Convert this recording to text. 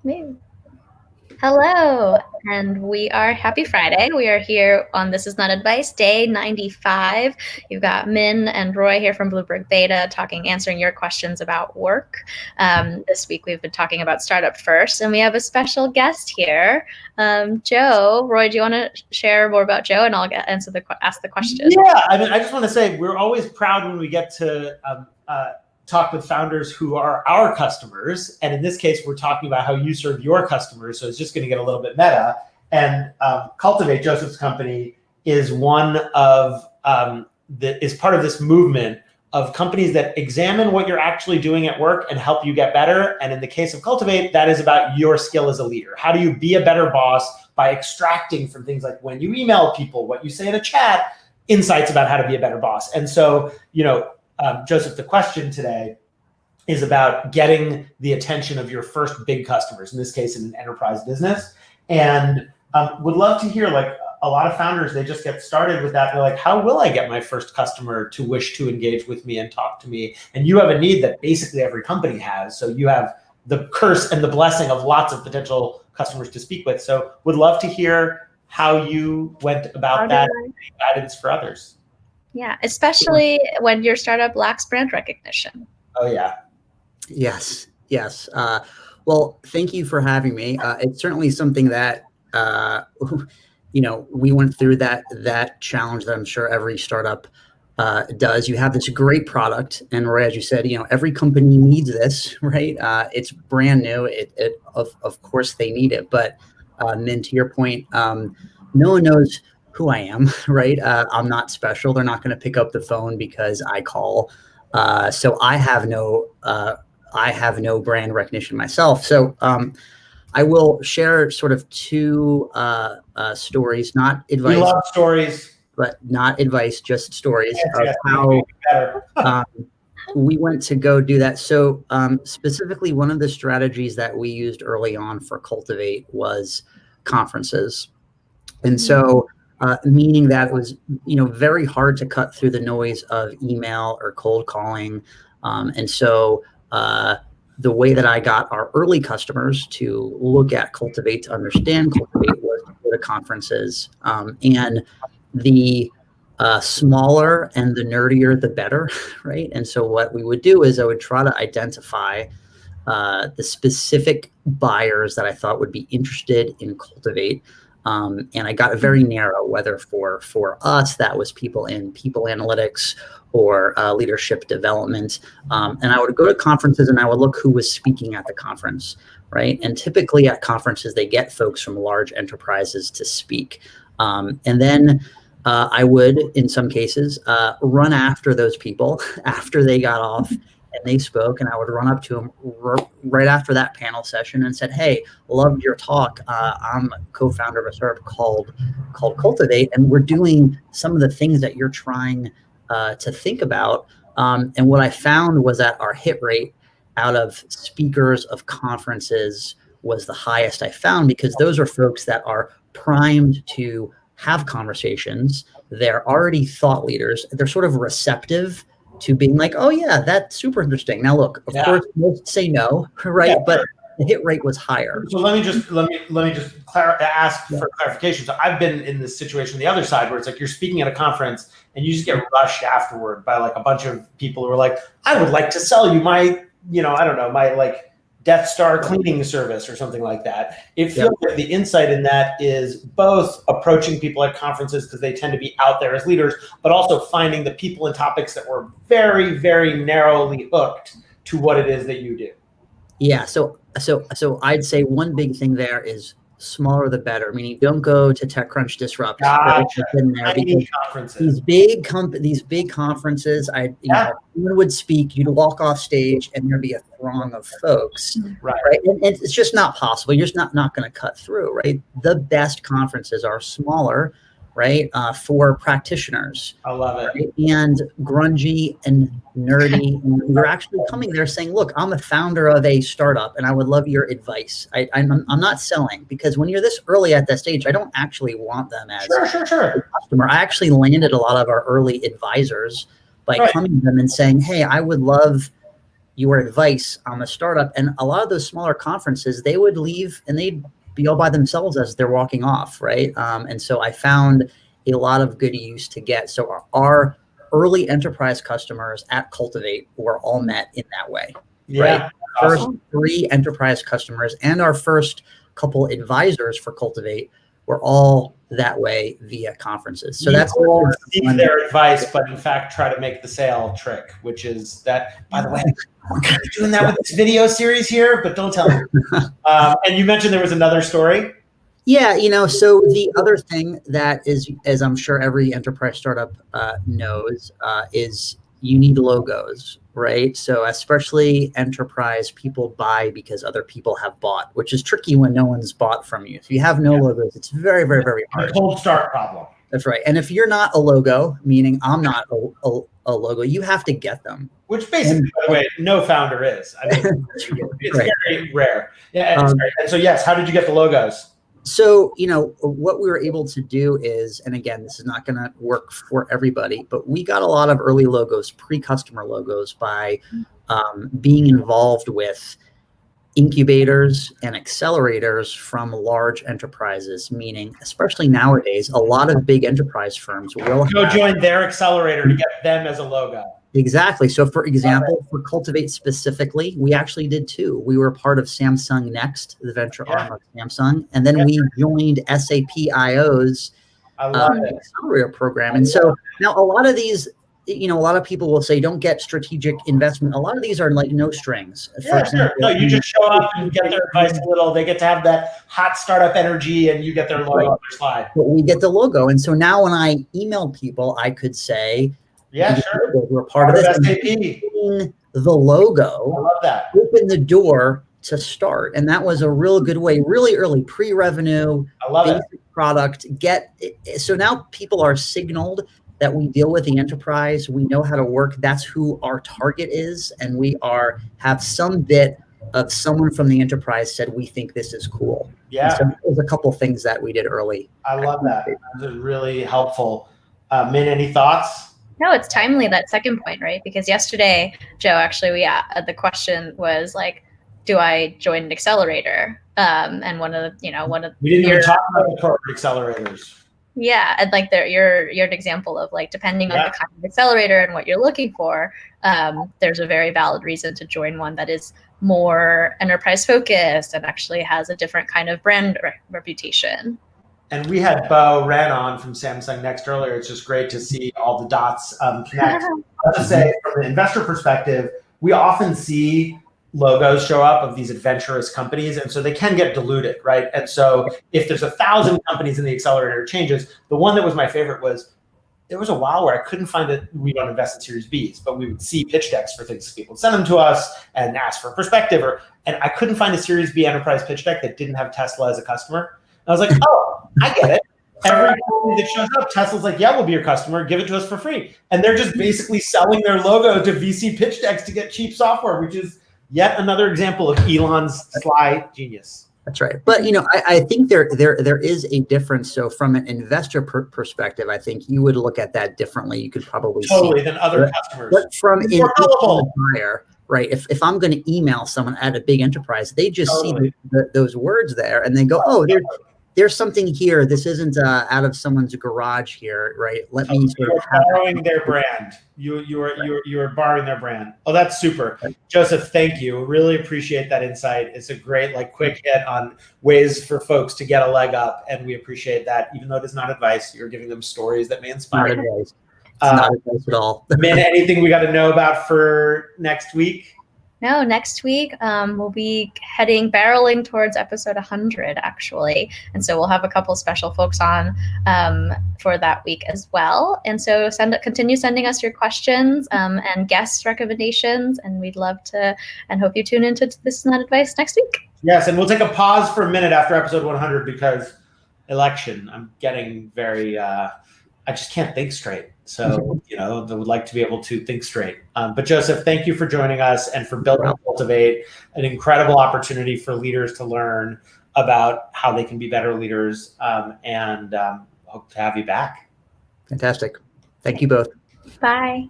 Me. Hello, and we are happy Friday. We are here on This Is Not Advice, day 95. You've got Min and Roy here from Bluebird Beta answering your questions about work. This week we've been talking about Startup First, and we have a special guest here, Joe. Roy, do you want to share more about Joe, and I'll ask the question? Yeah, I just want to say we're always proud when we get to talk with founders who are our customers. And in this case, we're talking about how you serve your customers. So it's just going to get a little bit meta. And Cultivate, Joseph's company, is one of is part of this movement of companies that examine what you're actually doing at work and help you get better. And in the case of Cultivate, that is about your skill as a leader. How do you be a better boss by extracting from things like when you email people, what you say in a chat, insights about how to be a better boss. And so, Joseph, the question today is about getting the attention of your first big customers, in this case, in an enterprise business. And would love to hear, like, a lot of founders, they just get started with that. They're like, how will I get my first customer to wish to engage with me and talk to me? And you have a need that basically every company has. So you have the curse and the blessing of lots of potential customers to speak with. So would love to hear how you went about that and guidance for others. Yeah, especially when your startup lacks brand recognition. Oh, yeah. Yes. Well, thank you for having me. It's certainly something that, we went through that challenge that I'm sure every startup does. You have this great product, and Roy, as you said, every company needs this, right? It's brand new. Of course they need it, but Min, to your point, no one knows who I am, right? I'm not special. They're not going to pick up the phone because I call. So I have no brand recognition myself. So I will share sort of two stories, not advice. We love stories. But not advice, just stories of how we went to go do that. So specifically, one of the strategies that we used early on for Cultivate was conferences. And so meaning that it was, very hard to cut through the noise of email or cold calling. And so the way that I got our early customers to look at Cultivate, to understand Cultivate, was to go to conferences. And the smaller and the nerdier, the better, right? And so what we would do is I would try to identify the specific buyers that I thought would be interested in Cultivate. And I got very narrow, whether for us, that was people in people analytics or leadership development. And I would go to conferences and I would look who was speaking at the conference, right? And typically at conferences, they get folks from large enterprises to speak. And then I would, in some cases, run after those people after they got off and they spoke, and I would run up to them right after that panel session and said, "Hey, loved your talk. I'm a co-founder of a startup called Cultivate, and we're doing some of the things that you're trying to think about." And what I found was that our hit rate out of speakers of conferences was the highest I found, because those are folks that are primed to have conversations. They're already thought leaders. They're sort of receptive to being like, "Oh yeah, that's super interesting." Now look, of course, most say no, right? Yeah. But the hit rate was higher. So let me just ask for clarification. So I've been in this situation, the other side, where it's like you're speaking at a conference and you just get rushed afterward by like a bunch of people who are like, "I would like to sell you my, my like Death Star cleaning service," or something like that. It feels like the insight in that is both approaching people at conferences because they tend to be out there as leaders, but also finding the people and topics that were very, very narrowly hooked to what it is that you do. Yeah. So I'd say one big thing there is smaller the better. Meaning, don't go to TechCrunch Disrupt. Gotcha. These big conferences, someone would speak, you'd walk off stage, and there'd be a throng of folks, right? And it's just not possible. You're just not going to cut through, right? The best conferences are smaller, right? For practitioners. I love it. Right? And grungy and nerdy. And you're actually coming there saying, "Look, I'm a founder of a startup and I would love your advice." I'm not selling, because when you're this early at that stage, I don't actually want them as a customer. I actually landed a lot of our early advisors by coming to them and saying, "Hey, I would love your advice on the startup. And a lot of those smaller conferences, they would leave and they'd be all by themselves as they're walking off, right? And so I found a lot of good use to get. So our early enterprise customers at Cultivate were all met in that way. Yeah. Right? First 3 enterprise customers and our first couple advisors for Cultivate were all that way via conferences. So that's seek their advice, but in fact try to make the sale trick, which is that, by the way, we're kind of doing that with this video series here, but don't tell me. And you mentioned there was another story. Yeah, so the other thing that is, as I'm sure every enterprise startup knows, is you need logos, right? So especially enterprise, people buy because other people have bought, which is tricky when no one's bought from you. If you have no logos, it's very, very, very hard. A cold start problem. That's right. And if you're not a logo, meaning I'm not a logo, you have to get them. Which basically, by the way, no founder is. I mean, it's right. Very rare. Yeah. And so, yes, how did you get the logos? So, what we were able to do is, and again, this is not going to work for everybody, but we got a lot of early logos, pre-customer logos, by being involved with incubators and accelerators from large enterprises, meaning, especially nowadays, a lot of big enterprise firms will join their accelerator to get them as a logo. Exactly. So, for example, for Cultivate specifically, we actually did 2. We were part of Samsung Next, the venture arm of Samsung, and then we joined SAP IO's accelerator program. And so now a lot of these, a lot of people will say, don't get strategic investment. A lot of these are like no strings. For example, no, you just show up and get their advice a little. They get to have that hot startup energy, and you get their logo on their slide. But we get the logo. And so now when I email people, I could say, yeah, sure. We're part of this. SAP. The logo. I love that. Open the door to start, and that was a real good way. Really early, pre-revenue, basic product. So now people are signaled that we deal with the enterprise. We know how to work. That's who our target is, and we have some bit of someone from the enterprise said we think this is cool. Yeah. And so there's a couple things that we did early. I love that. That was really helpful. Min, any thoughts? No, it's timely, that second point, right? Because yesterday, Joe, actually, the question was like, do I join an accelerator? And one of we didn't even talk about the corporate accelerators. Yeah, and like you're an example of like, depending on the kind of accelerator and what you're looking for, there's a very valid reason to join one that is more enterprise focused and actually has a different kind of brand reputation. And we had Bo Ren on from Samsung Next earlier. It's just great to see all the dots connect. I'll just say, from an investor perspective, we often see logos show up of these adventurous companies, and so they can get diluted, right? And so if there's 1,000 companies in the accelerator changes, the one that was my favorite was, there was a while where I couldn't find it. We don't invest in Series Bs, but we would see pitch decks for things. People would send them to us and ask for perspective, and I couldn't find a Series B enterprise pitch deck that didn't have Tesla as a customer. I was like, oh, I get it. Every company that shows up, Tesla's like, yeah, we'll be your customer. Give it to us for free. And they're just basically selling their logo to VC pitch decks to get cheap software, which is yet another example of Elon's sly genius. That's right. But, I think there is a difference. So from an investor perspective, I think you would look at that differently. You could probably totally see than other customers. But from an buyer, right? If I'm going to email someone at a big enterprise, they just see those words there and they go, oh, there's something here. This isn't out of someone's garage here, right? Let me sort of borrowing their brand. You are borrowing their brand. Oh, that's super. Joseph, thank you. Really appreciate that insight. It's a great, quick hit on ways for folks to get a leg up, and we appreciate that. Even though it is not advice, you're giving them stories that may inspire. Not advice. It's not advice at all. Min, anything we got to know about for next week? No, next week we'll be barreling towards episode 100, actually. And so we'll have a couple special folks on for that week as well. And so continue sending us your questions and guest recommendations. And we'd love to and hope you tune into This Is Not Advice next week. Yes, and we'll take a pause for a minute after episode 100 because election, I'm getting very, I just can't think straight. So, I would like to be able to think straight. But Joseph, thank you for joining us and for building Cultivate, an incredible opportunity for leaders to learn about how they can be better leaders, and hope to have you back. Fantastic. Thank you both. Bye.